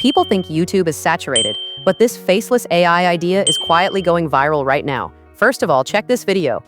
People think YouTube is saturated, but this faceless AI idea is quietly going viral right now. First of all, check this video.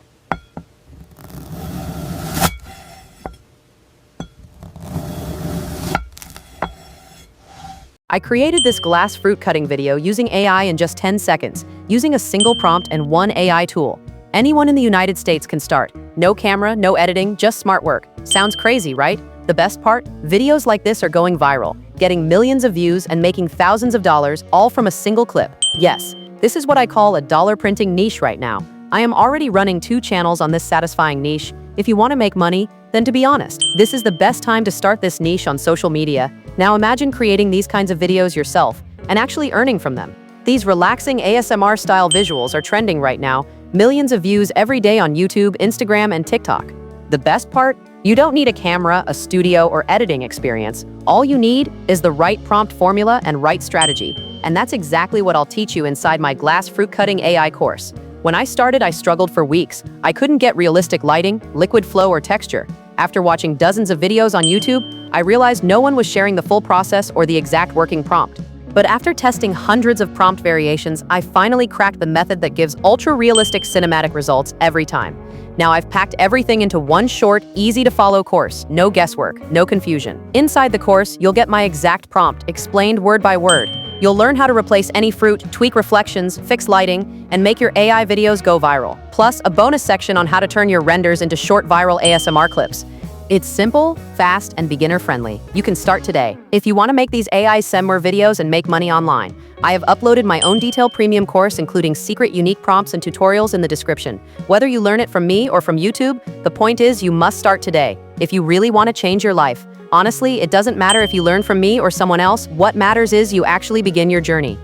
I created this glass fruit cutting video using AI in just 10 seconds, using a single prompt and one AI tool. Anyone in the United States can start. No camera, no editing, just smart work. Sounds crazy, right? The best part? Videos like this are going viral, getting millions of views and making thousands of dollars, all from a single clip. Yes, this is what I call a dollar printing niche right now. I am already running 2 channels on this satisfying niche. If you want to make money, then to be honest, this is the best time to start this niche on social media. Now imagine creating these kinds of videos yourself and actually earning from them. These relaxing ASMR-style visuals are trending right now, millions of views every day on YouTube, Instagram, and TikTok. The best part? You don't need a camera, a studio, or editing experience. All you need is the right prompt formula and right strategy. And that's exactly what I'll teach you inside my glass fruit cutting AI course. When I started, I struggled for weeks. I couldn't get realistic lighting, liquid flow, or texture. After watching dozens of videos on YouTube, I realized no one was sharing the full process or the exact working prompt. But after testing hundreds of prompt variations, I finally cracked the method that gives ultra-realistic cinematic results every time. Now I've packed everything into one short, easy-to-follow course. No guesswork, no confusion. Inside the course, you'll get my exact prompt, explained word by word. You'll learn how to replace any fruit, tweak reflections, fix lighting, and make your AI videos go viral. Plus, a bonus section on how to turn your renders into short viral ASMR clips. It's simple, fast, and beginner-friendly. You can start today. If you want to make these AI SEMware videos and make money online, I have uploaded my own detailed premium course including secret unique prompts and tutorials in the description. Whether you learn it from me or from YouTube, the point is you must start today. If you really want to change your life. Honestly, it doesn't matter if you learn from me or someone else. What matters is you actually begin your journey.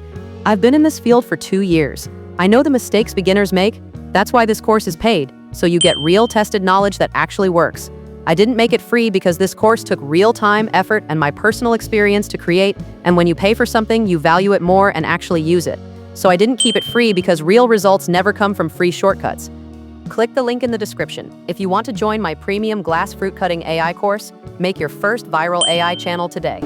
I've been in this field for 2 years. I know the mistakes beginners make. That's why this course is paid, so you get real tested knowledge that actually works. I didn't make it free because this course took real time, effort, and my personal experience to create, and when you pay for something, you value it more and actually use it. So I didn't keep it free because real results never come from free shortcuts. Click the link in the description. If you want to join my premium glass fruit cutting AI course, make your first viral AI channel today.